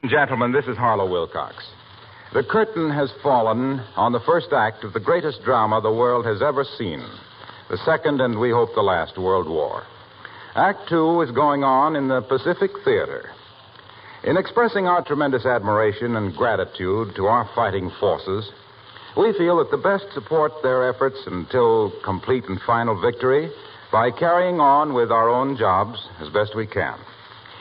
Gentlemen, this is Harlow Wilcox. The curtain has fallen on the first act of the greatest drama the world has ever seen. The second, and we hope the last, World War. Act 2 is going on in the Pacific Theater. In expressing our tremendous admiration and gratitude to our fighting forces, we feel that the best support their efforts until complete and final victory by carrying on with our own jobs as best we can.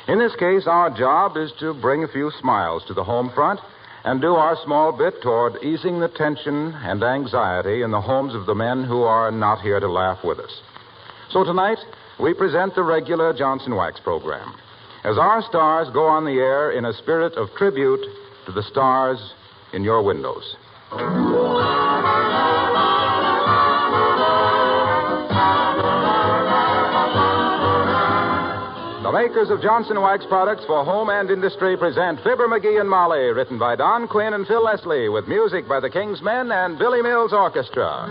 In this case, our job is to bring a few smiles to the home front and do our small bit toward easing the tension and anxiety in the homes of the men who are not here to laugh with us. So tonight, we present the regular Johnson Wax program as our stars go on the air in a spirit of tribute to the stars in your windows. The makers of Johnson Wax products for home and industry present Fibber McGee and Molly, written by Don Quinn and Phil Leslie, with music by the King's Men and Billy Mills Orchestra.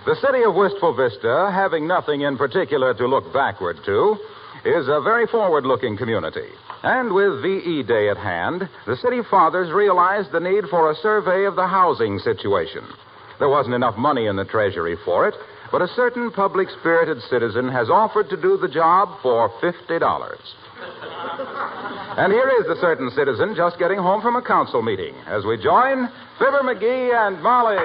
The city of Wistful Vista, having nothing in particular to look backward to, is a very forward-looking community. And with VE Day at hand, the city fathers realized the need for a survey of the housing situation. There wasn't enough money in the treasury for it, but a certain public-spirited citizen has offered to do the job for $50. And here is the certain citizen just getting home from a council meeting as we join Fibber McGee and Molly.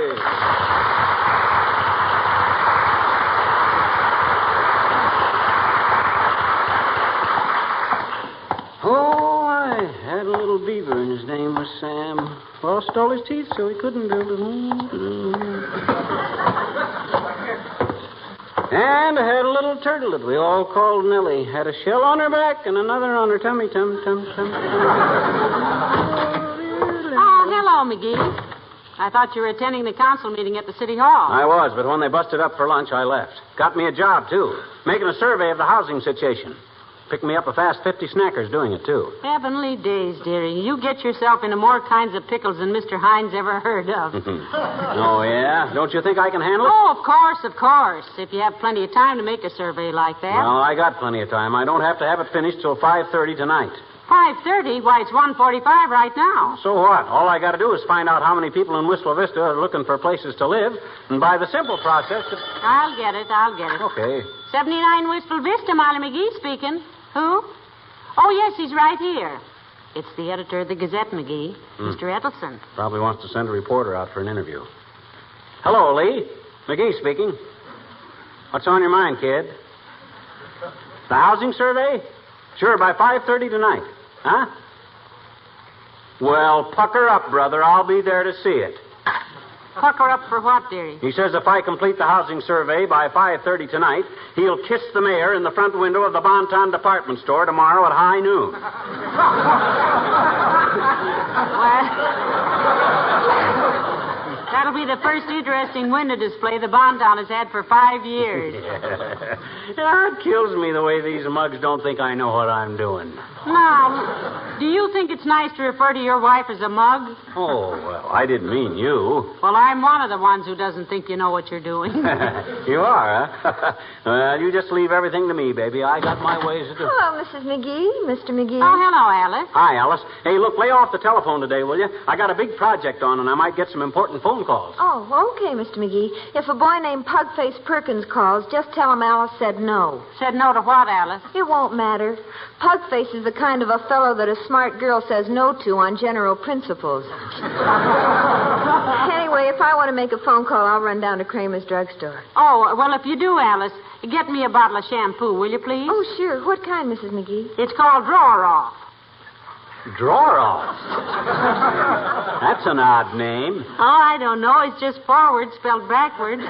Beaver, and his name was Sam. Lost all his teeth, so he couldn't build it. And I had a little turtle that we all called Nellie. Had a shell on her back and another on her tummy. Oh, hello, McGee. I thought you were attending the council meeting at the city hall. I was, but when they busted up for lunch, I left. Got me a job, too. Making a survey of the housing situation. Picked me up a fast 50 snackers doing it, too. Heavenly days, dearie. You get yourself into more kinds of pickles than Mr. Hines ever heard of. Oh, yeah? Don't you think I can handle it? Oh, of course, of course. If you have plenty of time to make a survey like that. Well, I got plenty of time. I don't have to have it finished till 5:30 tonight. 5:30? Why, it's 1:45 right now. So what? All I got to do is find out how many people in Wistful Vista are looking for places to live, and by the simple process... I'll get it. Okay. 79 Wistful Vista, Molly McGee speaking. Who? Oh, yes, he's right here. It's the editor of the Gazette, McGee, Mr. Edelson. Probably wants to send a reporter out for an interview. Hello, Lee. McGee speaking. What's on your mind, kid? The housing survey? Sure, by 5:30 tonight. Huh? Well, pucker up, brother. I'll be there to see it. Pucker up for what, dearie? He says if I complete the housing survey by 5:30 tonight, he'll kiss the mayor in the front window of the Bonton department store tomorrow at high noon. That'll be the first interesting window display the Bonton has had for 5 years. Yeah, it kills me the way these mugs don't think I know what I'm doing. Now, do you think it's nice to refer to your wife as a mug? Oh, well, I didn't mean you. Well, I'm one of the ones who doesn't think you know what you're doing. You are, huh? Well, you just leave everything to me, baby. I got my ways to do. Hello, Mrs. McGee. Mr. McGee. Oh, hello, Alice. Hi, Alice. Hey, look, lay off the telephone today, will you? I got a big project on, and I might get some important phone calls. Oh, okay, Mr. McGee. If a boy named Pugface Perkins calls, just tell him Alice said no. Said no to what, Alice? It won't matter. Pugface is the kind of a fellow that a smart girl says no to on general principles. Anyway, if I want to make a phone call, I'll run down to Kramer's drugstore. Oh, well, if you do, Alice, get me a bottle of shampoo, will you, please? Oh, sure. What kind, Mrs. McGee? It's called Drawer Off. Drawer Off? That's an odd name. Oh, I don't know. It's just forward spelled backwards.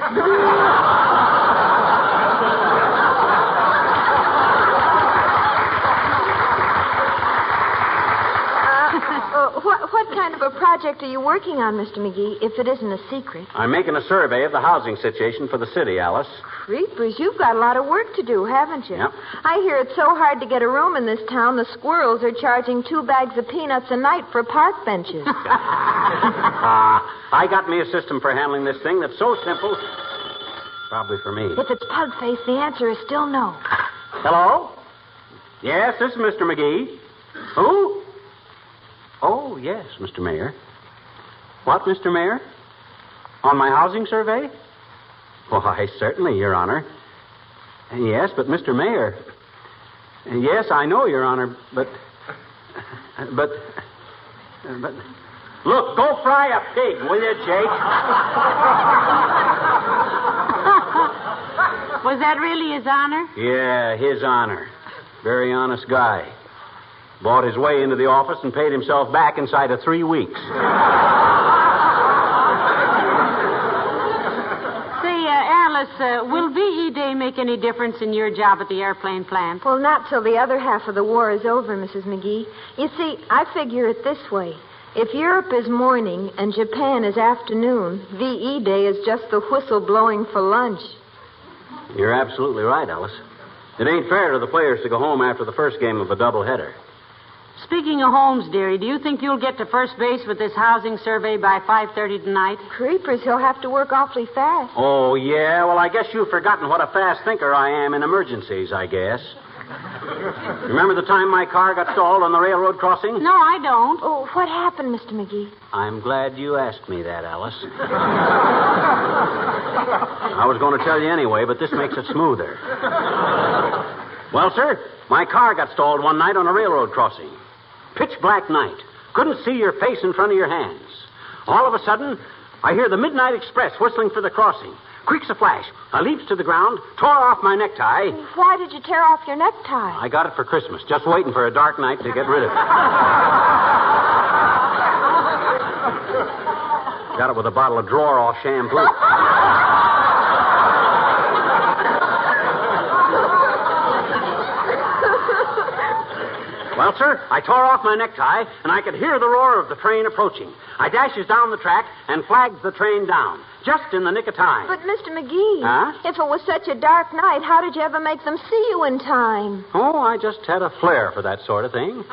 project are you working on, Mr. McGee, if it isn't a secret? I'm making a survey of the housing situation for the city, Alice. Creepers, you've got a lot of work to do, haven't you? Yep. I hear it's so hard to get a room in this town, the squirrels are charging 2 bags of peanuts a night for park benches. I got me a system for handling this thing that's so simple. Probably for me. If it's Pugface, the answer is still no. Hello? Yes, this is Mr. McGee. Who? Oh, yes, Mr. Mayor. What, Mr. Mayor? On my housing survey? Why, certainly, Your Honor. Yes, but Mr. Mayor. Yes, I know, Your Honor, but. Look, go fry a pig, will you, Jake? Was that really His Honor? Yeah, His Honor. Very honest guy. Bought his way into the office and paid himself back inside of 3 weeks. Say, Alice, will VE Day make any difference in your job at the airplane plant? Well, not till the other half of the war is over, Mrs. McGee. You see, I figure it this way. If Europe is morning and Japan is afternoon, VE Day is just the whistle blowing for lunch. You're absolutely right, Alice. It ain't fair to the players to go home after the first game of a doubleheader. Speaking of homes, dearie, do you think you'll get to first base with this housing survey by 5:30 tonight? Creepers, he'll have to work awfully fast. Oh, yeah? Well, I guess you've forgotten what a fast thinker I am in emergencies, I guess. Remember the time my car got stalled on the railroad crossing? No, I don't. Oh, what happened, Mr. McGee? I'm glad you asked me that, Alice. I was going to tell you anyway, but this makes it smoother. Well, sir, my car got stalled one night on a railroad crossing. Pitch black night. Couldn't see your face in front of your hands. All of a sudden, I hear the Midnight Express whistling for the crossing. Quick's a flash. I leaps to the ground, tore off my necktie. Why did you tear off your necktie? I got it for Christmas, just waiting for a dark night to get rid of it. Got it with a bottle of drawer-off shampoo. Well, sir, I tore off my necktie, and I could hear the roar of the train approaching. I dashes down the track and flags the train down, just in the nick of time. But, Mr. McGee, Huh? if it was such a dark night, how did you ever make them see you in time? Oh, I just had a flair for that sort of thing.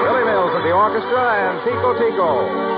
Billy Mills at the orchestra and Tico Tico.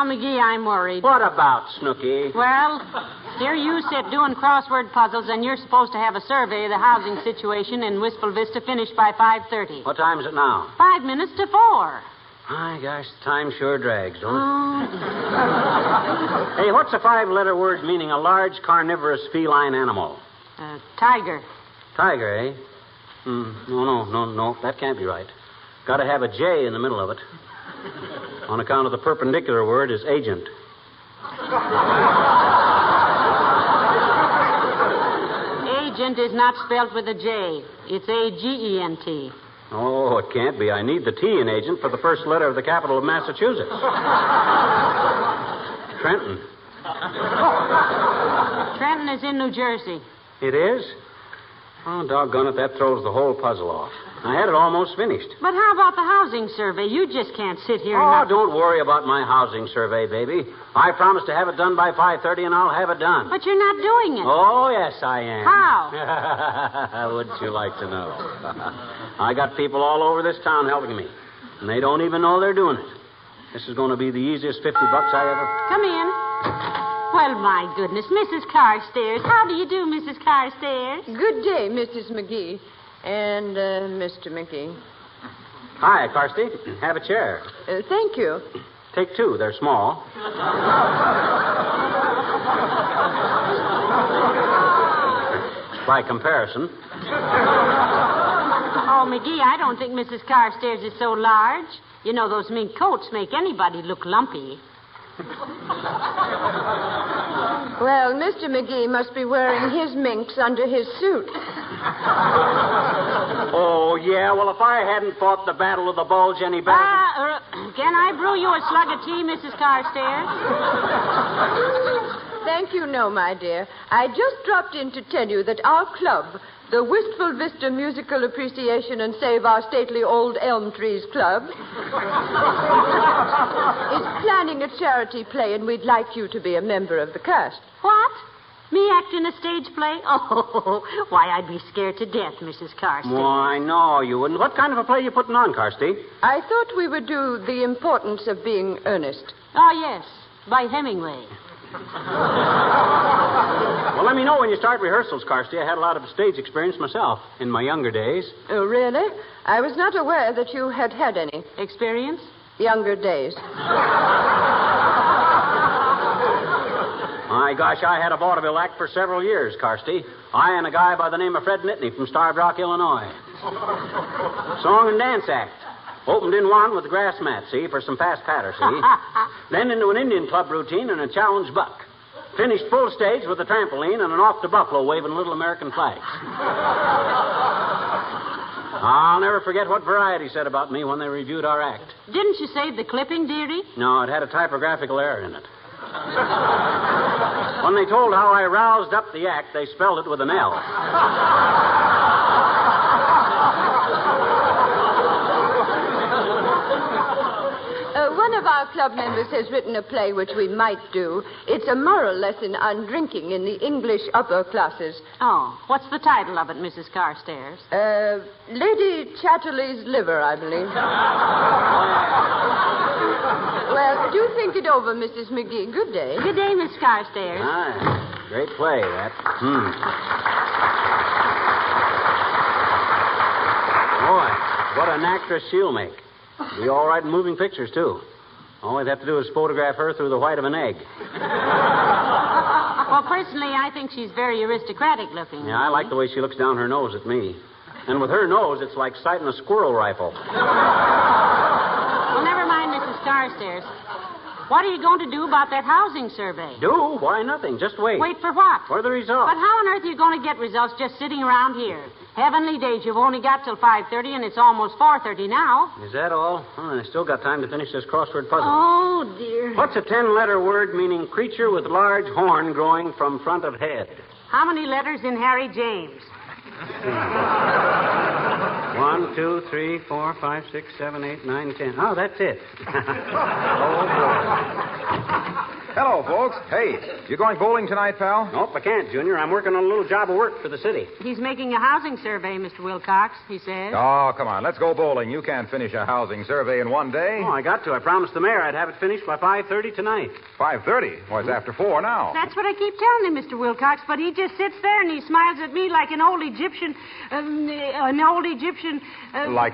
McGee, I'm worried. What about, Snooky? Well, here you sit doing crossword puzzles, and you're supposed to have a survey of the housing situation in Wistful Vista finished by 5:30. What time is it now? 5 minutes to 4. My gosh, time sure drags, don't it? Oh. Hey, what's a 5-letter word meaning a large carnivorous feline animal? Tiger. Tiger, eh? No. That can't be right. Got to have a J in the middle of it. On account of the perpendicular word is agent. Agent is not spelled with a J. It's A-G-E-N-T. Oh, it can't be. I need the T in agent for the first letter of the capital of Massachusetts. Trenton. Trenton is in New Jersey. It is? Oh, doggone it, that throws the whole puzzle off. I had it almost finished. But how about the housing survey? You just can't sit here and... don't worry about my housing survey, baby. I promised to have it done by 5:30, and I'll have it done. But you're not doing it. Oh, yes, I am. How? Wouldn't you like to know? I got people all over this town helping me, and they don't even know they're doing it. This is going to be the easiest $50 I ever... Come in. Well, my goodness, Mrs. Carstairs. How do you do, Mrs. Carstairs? Good day, Mrs. McGee. And, Mr. McGee. Hi, Carsty. Have a chair. Thank you. Take two. They're small. By comparison. Oh, McGee, I don't think Mrs. Carstairs is so large. You know, those mink coats make anybody look lumpy. Well, Mr. McGee must be wearing his minks under his suit. Oh, yeah? Well, if I hadn't fought the Battle of the Bulge any better... Can I brew you a slug of tea, Mrs. Carstairs? Thank you, no, my dear. I just dropped in to tell you that our club, the Wistful Vista Musical Appreciation and Save Our Stately Old Elm Trees Club, is planning a charity play, and we'd like you to be a member of the cast. What? Me act in a stage play? Oh, why, I'd be scared to death, Mrs. Carstairs. Why, no, you wouldn't. What kind of a play are you putting on, Carsty? I thought we would do The Importance of Being Earnest. Oh, yes, by Hemingway. Well, let me know when you start rehearsals, Carsty. I had a lot of stage experience myself in my younger days. Oh, really? I was not aware that you had any. Experience? Younger days. My gosh, I had a vaudeville act for several years, Carsty. I and a guy by the name of Fred Nittany from Starved Rock, Illinois. Song and dance act. Opened in one with the grass mat, see, for some fast patter, see? Then into an Indian club routine and a challenge buck. Finished full stage with a trampoline and an off to Buffalo waving little American flags. I'll never forget what Variety said about me when they reviewed our act. Didn't you save the clipping, dearie? No, it had a typographical error in it. When they told how I roused up the act, they spelled it with an L. One of our club members has written a play which we might do. It's a moral lesson on drinking in the English upper classes. Oh, what's the title of it, Mrs. Carstairs? Lady Chatterley's Liver, I believe. Well, do think it over, Mrs. McGee. Good day. Good day, Miss Carstairs. Aye. Great play, that. Boy, what an actress she'll make. Be all right in moving pictures, too. All we'd have to do is photograph her through the white of an egg. Well, personally, I think she's very aristocratic looking. Yeah, I like the way she looks down her nose at me. And with her nose, it's like sighting a squirrel rifle. Well, never mind, Mrs. Carstairs. What are you going to do about that housing survey? Do? Why, nothing. Just wait. Wait for what? For the results. But how on earth are you going to get results just sitting around here? Heavenly days, you've only got till 5:30, and it's almost 4:30 now. Is that all? Oh, I still got time to finish this crossword puzzle. Oh, dear. What's a 10-letter word meaning creature with large horn growing from front of head? How many letters in Harry James? 1, 2, 3, 4, 5, 6, 7, 8, 9, 10. Oh, that's it. Oh, boy. Hello, folks. Hey, you going bowling tonight, pal? Nope, I can't, Junior. I'm working on a little job of work for the city. He's making a housing survey, Mr. Wilcox, he says. Oh, come on. Let's go bowling. You can't finish a housing survey in one day. Oh, I got to. I promised the mayor I'd have it finished by 5:30 tonight. 5:30? Well, it's after 4 now. That's what I keep telling him, Mr. Wilcox, but he just sits there and he smiles at me like an old Egyptian... Like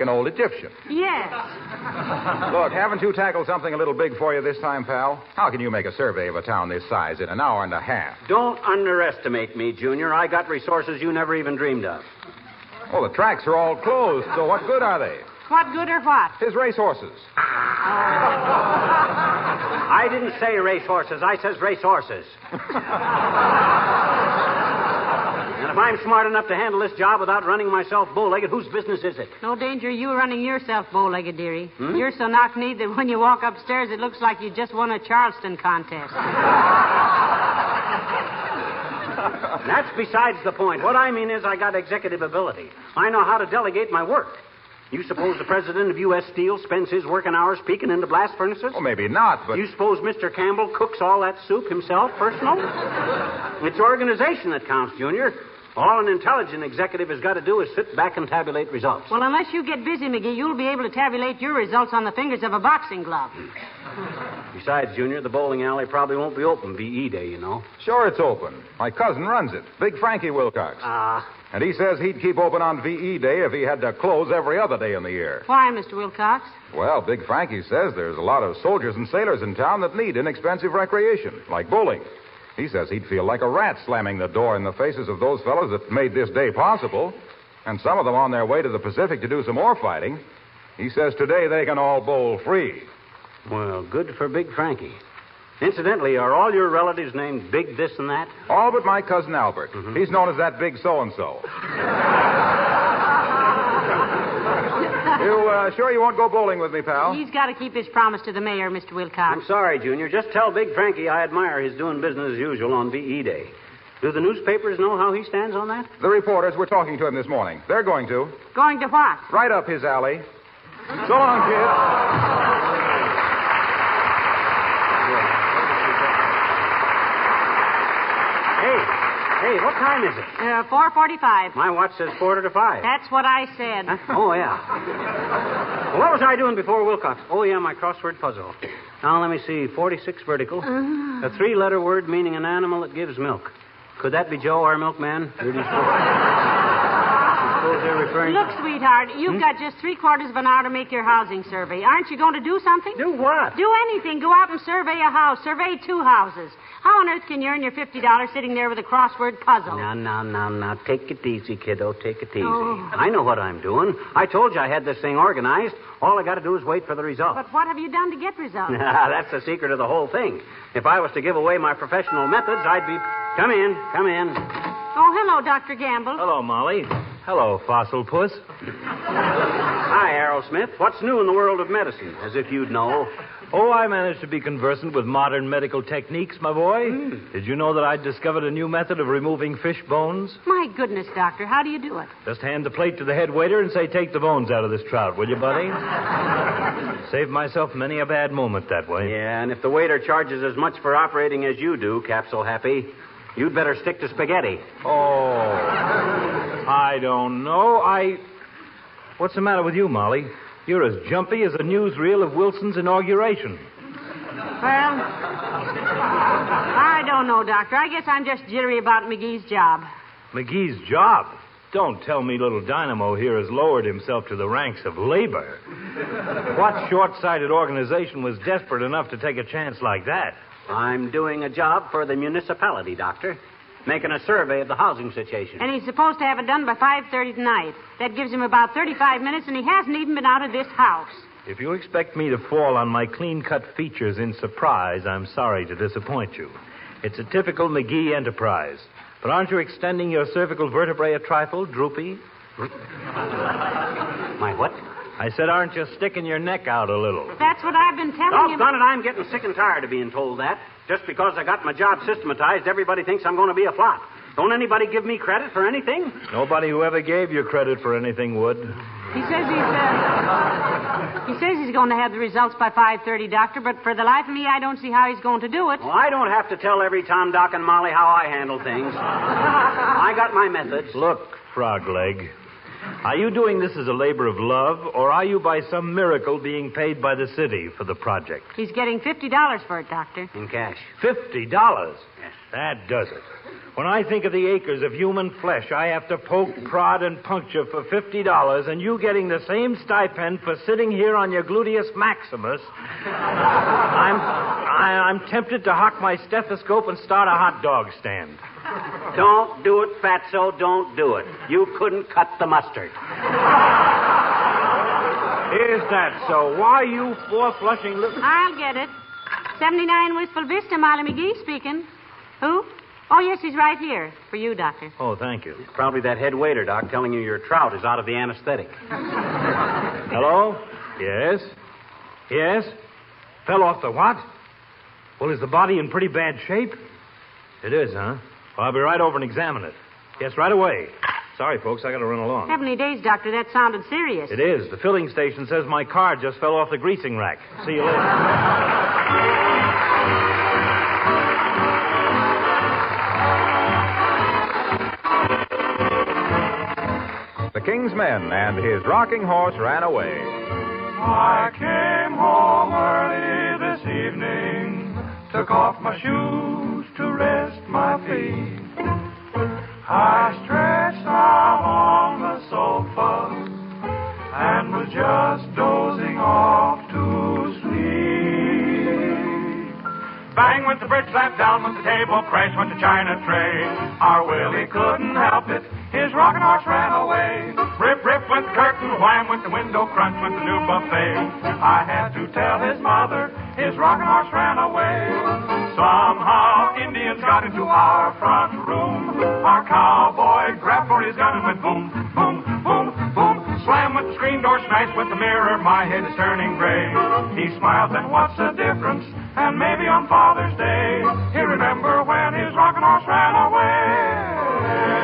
an old Egyptian. Yes. Look, haven't you tackled something a little big for you this time, pal? How can you make a survey survey of a town this size in an hour and a half. Don't underestimate me, Junior. I got resources you never even dreamed of. Well, the tracks are all closed, so what good are they? What good or what? His racehorses. I didn't say racehorses. I says racehorses. And if I'm smart enough to handle this job without running myself bow-legged, whose business is it? No danger of you running yourself bow-legged, dearie. You're so knock-kneed that when you walk upstairs, it looks like you just won a Charleston contest. That's besides the point. What I mean is I got executive ability. I know how to delegate my work. You suppose the president of U.S. Steel spends his working hours peeking into blast furnaces? Well, maybe not, but... You suppose Mr. Campbell cooks all that soup himself, personal? It's organization that counts, Junior. All an intelligent executive has got to do is sit back and tabulate results. Well, unless you get busy, McGee, you'll be able to tabulate your results on the fingers of a boxing glove. Besides, Junior, the bowling alley probably won't be open V.E. Day, you know. Sure it's open. My cousin runs it, Big Frankie Wilcox. And he says he'd keep open on V.E. Day if he had to close every other day in the year. Why, Mr. Wilcox? Well, Big Frankie says there's a lot of soldiers and sailors in town that need inexpensive recreation, like bowling. He says he'd feel like a rat slamming the door in the faces of those fellows that made this day possible. And some of them on their way to the Pacific to do some more fighting. He says today they can all bowl free. Well, good for Big Frankie. Incidentally, are all your relatives named Big this and that? All but my cousin Albert. He's known as that Big So-and-so. You sure you won't go bowling with me, pal? He's got to keep his promise to the mayor, Mr. Wilcox. I'm sorry, Junior. Just tell Big Frankie I admire his doing business as usual on V.E. Day. Do the newspapers know how he stands on that? The reporters were talking to him this morning. They're going to. Going to what? Right up his alley. So long, kid. Hey, what time is it? 4:45. My watch says 4:45. That's what I said. Huh? Oh, yeah. Well, what was I doing before Wilcox? Oh, yeah, my crossword puzzle. Now, let me see. 46 vertical. A three-letter word meaning an animal that gives milk. Could that be Joe, our milkman? Who do you suppose they're referring Look, to? sweetheart, you've got just 3/4 of an hour to make your housing survey. Aren't you going to do something? Do what? Do anything. Go out and survey a house. Survey 2 houses. How on earth can you earn your $50 sitting there with a crossword puzzle? Now. Take it easy, kiddo. Take it easy. Oh. I know what I'm doing. I told you I had this thing organized. All I got to do is wait for the result. But what have you done to get results? That's the secret of the whole thing. If I was to give away my professional methods, I'd be... Come in. Oh, hello, Dr. Gamble. Hello, Molly. Hello, fossil puss. Hi, Aerosmith. What's new in the world of medicine? As if you'd know. Oh, I managed to be conversant with modern medical techniques, my boy. Did you know that I discovered a new method of removing fish bones? My goodness, Doctor, how do you do it? Just hand the plate to the head waiter and say, take the bones out of this trout, will you, buddy? Saved myself many a bad moment that way. Yeah, and if the waiter charges as much for operating as you do, Capsule Happy, you'd better stick to spaghetti. Oh, I don't know. What's the matter with you, Molly? You're as jumpy as a newsreel of Wilson's inauguration. Well, I don't know, Doctor. I guess I'm just jittery about McGee's job. McGee's job? Don't tell me little Dynamo here has lowered himself to the ranks of labor. What short-sighted organization was desperate enough to take a chance like that? I'm doing a job for the municipality, Doctor. Making a survey of the housing situation. And he's supposed to have it done by 5:30 tonight. That gives him about 35 minutes, and he hasn't even been out of this house. If you expect me to fall on my clean-cut features in surprise, I'm sorry to disappoint you. It's a typical McGee enterprise. But aren't you extending your cervical vertebrae a trifle, droopy? My what? I said, aren't you sticking your neck out a little? That's what I've been telling him. Doggone it, I'm getting sick and tired of being told that. Just because I got my job systematized, everybody thinks I'm going to be a flop. Don't anybody give me credit for anything? Nobody who ever gave you credit for anything would. He says he's going to have the results by 5:30, Doctor, but for the life of me, I don't see how he's going to do it. Well, I don't have to tell every Tom, Doc, and Molly how I handle things. I got my methods. Look, Frog Leg, are you doing this as a labor of love, or are you by some miracle being paid by the city for the project? He's getting $50 for it, Doctor. In cash. $50? Yes. That does it. When I think of the acres of human flesh I have to poke, prod, and puncture for $50, and you getting the same stipend for sitting here on your gluteus maximus, I'm tempted to hock my stethoscope and start a hot dog stand. Don't do it, Fatso. Don't do it. You couldn't cut the mustard. Is that so? Why, you four-flushing little... I'll get it. 79 Wistful Vista, Molly McGee speaking. Who? Oh, yes, he's right here. For you, Doctor. Oh, thank you. It's probably that head waiter, Doc, telling you your trout is out of the anesthetic. Hello? Yes? Yes? Fell off the what? Well, is the body in pretty bad shape? It is, huh? Well, I'll be right over and examine it. Yes, right away. Sorry, folks, I got to run along. 70 days, Doctor. That sounded serious. It is. The filling station says my car just fell off the greasing rack. See you later. The King's Men and his rocking horse ran away. I came home early this evening, took off my shoes to rest my feet. I stretched out on the sofa and was just dozing off to sleep. Bang went the bridge, slap down went the table, crash went the china tray. Our Willie couldn't help it, his rocking horse ran away. Rip, rip went the curtain, wham went the window, crunch went the new buffet. I had to tell his mother, his rocking horse ran away. Somehow Indians got into our front room. Our cowboy grabbed for his gun and went boom, boom, boom, boom. Slam went the screen door, smash went the mirror, my head is turning gray. He smiled, then what's the difference? And maybe on Father's Day, he'll remember when his rocking horse ran away.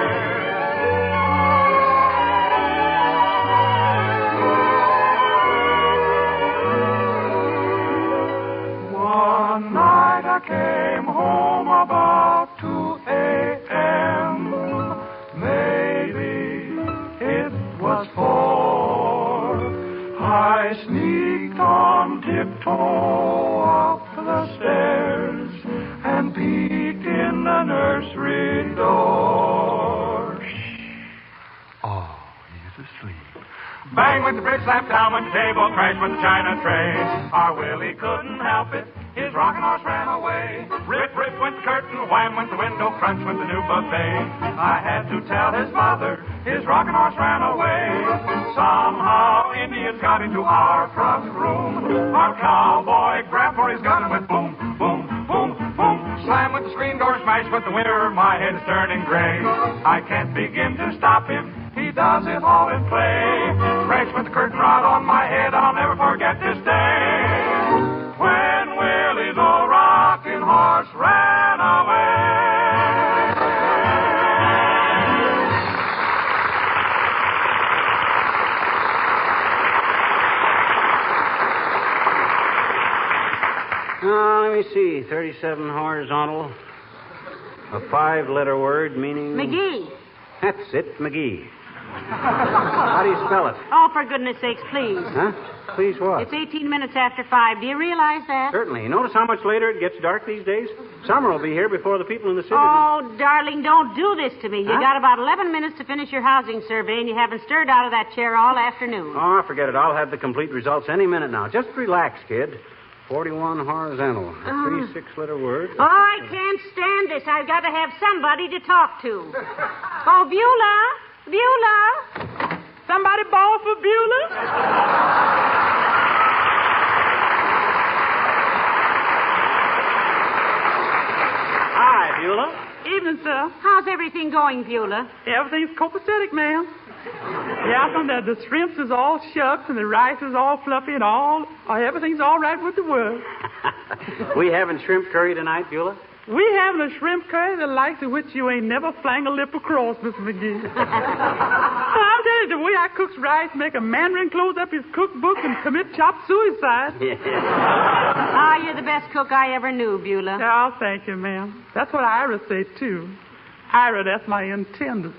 One night I came home about 2 a.m. Maybe it was 4. I sneaked on tiptoe up the stairs and peeked in the nursery door. Shh. Oh, he's asleep. Bang went the bridge, slap down went the table, crash went the china tray. Our Willie couldn't help it, his rocking horse ran away. Rip, rip went the curtain, wham went the window, crunch went the new buffet. I had to tell his mother, his rocking horse ran away. Somehow Indians got into our front room. Our cowboy grabbed for his gun and went boom, boom, boom, boom. Slam with the screen door, smash with the window, my head is turning gray. I can't begin to stop him, he does it all in play. Crash with the curtain rod on my head, I'll never forget this day. When Willie the rocking horse ran away. Let me see. 37 horizontal. A 5-letter word meaning... McGee. That's it, McGee. How do you spell it? Oh, for goodness sakes, please. Huh? Please what? It's 18 minutes after 5. Do you realize that? Certainly. You notice how much later it gets dark these days? Summer will be here before the people in the city... Oh, darling, don't do this to me. You Huh? got about 11 minutes to finish your housing survey, and you haven't stirred out of that chair all afternoon. Oh, forget it. I'll have the complete results any minute now. Just relax, kid. 41 horizontal. A 36-letter word. Oh, I can't stand this. I've got to have somebody to talk to. Oh, Beulah! Beulah! Somebody bawl for Beulah? Hi, Beulah. Evening, sir. How's everything going, Beulah? Everything's copacetic, ma'am. Yeah, the shrimps is all shucks and the rice is all fluffy and everything's all right with the world. We having shrimp curry tonight, Beulah? We having a shrimp curry the likes of which you ain't never flang a lip across, Mr. McGee. I'm telling you, the way I cooks rice make a mandarin close up his cookbook and commit chop suicide. Yeah. Ah, you're the best cook I ever knew, Beulah. Oh, thank you, ma'am. That's what Ira say, too. Ira, that's my intended.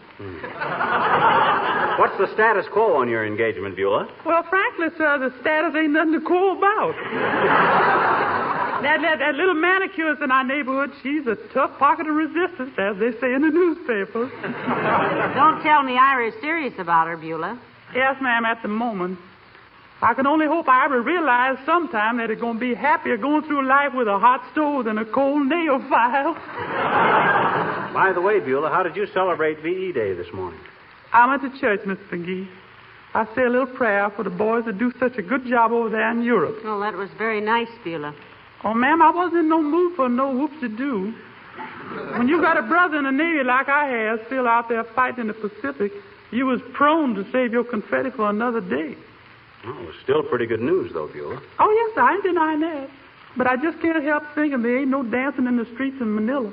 What's the status quo on your engagement, Beulah? Well, frankly, sir, the status ain't nothing to cool about. That little manicurist in our neighborhood, she's a tough pocket of resistance, as they say in the newspapers. Don't tell me Ira is serious about her, Beulah. Yes, ma'am, at the moment. I can only hope I ever realize sometime that it's going to be happier going through life with a hot stove than a cold nail file. By the way, Beulah, how did you celebrate VE Day this morning? I went to church, Miss McGee. I say a little prayer for the boys that do such a good job over there in Europe. Oh, that was very nice, Beulah. Oh, ma'am, I wasn't in no mood for no whoop-de-doo. When you got a brother in the Navy like I have, still out there fighting in the Pacific, you was prone to save your confetti for another day. Well, it was still pretty good news, though, Beulah. Oh, yes, I ain't denying that. But I just can't help thinking there ain't no dancing in the streets in Manila.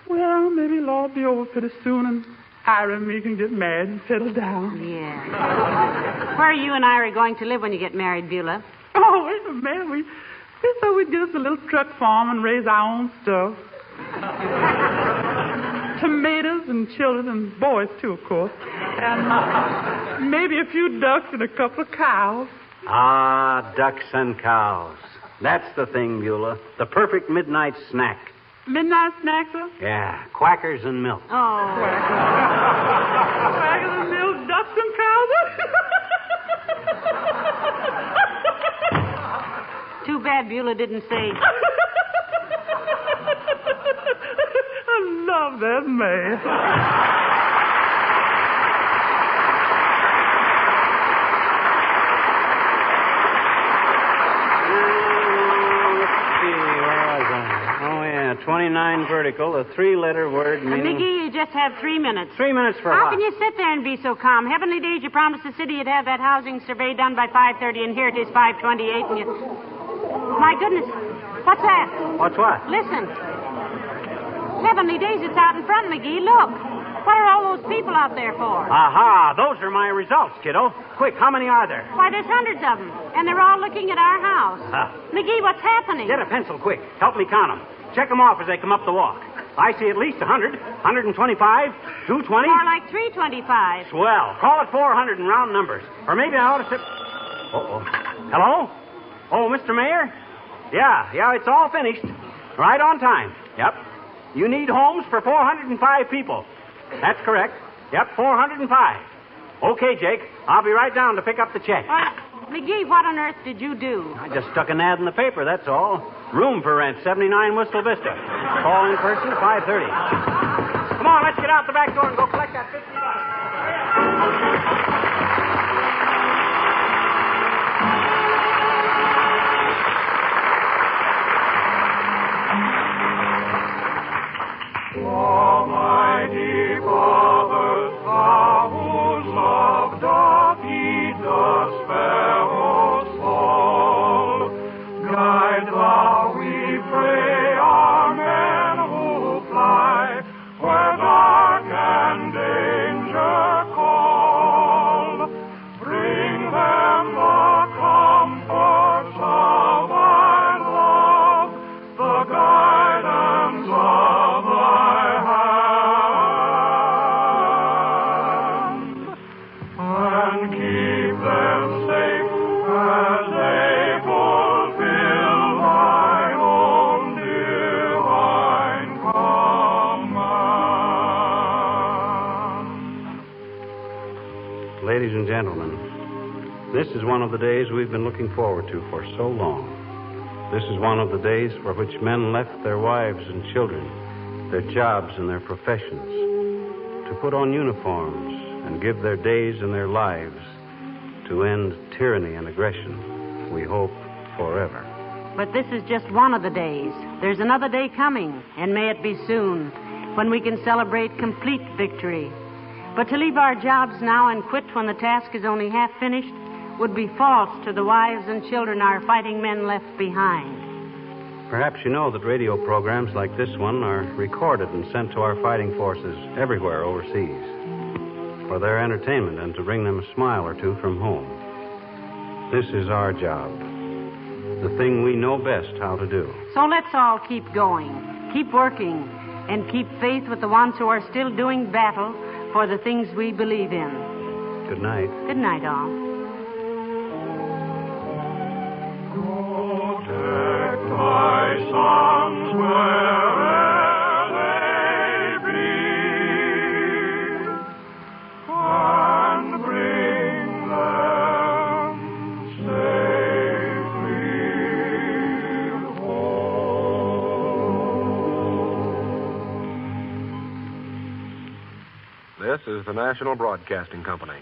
Well, maybe it'll all be over pretty soon, and Ira and me can get married and settle down. Yeah. Where are you and Ira going to live when you get married, Beulah? Oh, wait a minute. We thought we'd get us a little truck farm and raise our own stuff. Tomatoes and children and boys, too, of course. And maybe a few ducks and a couple of cows. Ah, ducks and cows. That's the thing, Beulah. The perfect midnight snack. Midnight snack, sir? Yeah, quackers and milk. Oh. Quackers and milk, ducks and cows. Too bad Beulah didn't say. I love that man. Let's see, where was I? Oh, yeah, 29 vertical, a three-letter word meaning... McGee, you just have 3 minutes. 3 minutes for How what? can you sit there and be so calm? Heavenly days, you promised the city you'd have that housing survey done by 5:30, and here it is 5:28, and you... My goodness, what's that? What's what? Listen. Heavenly days, it's out in front, McGee. Look. What are all those people out there for? Aha, those are my results, kiddo. Quick, how many are there? Why, there's hundreds of them, and they're all looking at our house. McGee, what's happening? Get a pencil, quick. Help me count them. Check them off as they come up the walk. I see at least 100, 125, 220. More like 325. Swell. Call it 400 in round numbers. Or maybe I ought to sit... Uh-oh. Hello? Oh, Mr. Mayor? Yeah, it's all finished. Right on time. Yep. You need homes for 405 people. That's correct. Yep, 405. Okay, Jake. I'll be right down to pick up the check. McGee, what on earth did you do? I just stuck an ad in the paper, that's all. Room for rent, 79 Wistful Vista. Call in person, 5:30. Come on, let's get out the back door and go collect that $50. Almighty Father, thou whose love doth heed the sparrow's fall, guide thou, we pray, our men who fly where dark and danger call. Bring them the comforts of thy love, the guidance of thy hand, and keep them safe as they fulfill thy own divine command. Ladies and gentlemen, this is one of the days we've been looking forward to for so long. This is one of the days for which men left their wives and children, their jobs and their professions, to put on uniforms and give their days and their lives to end tyranny and aggression, we hope forever. But this is just one of the days. There's another day coming, and may it be soon, when we can celebrate complete victory. But to leave our jobs now and quit when the task is only half finished would be false to the wives and children our fighting men left behind. Perhaps you know that radio programs like this one are recorded and sent to our fighting forces everywhere overseas for their entertainment and to bring them a smile or two from home. This is our job, the thing we know best how to do. So let's all keep going, keep working, and keep faith with the ones who are still doing battle for the things we believe in. Good night. Good night, all. Protect This is the National Broadcasting Company.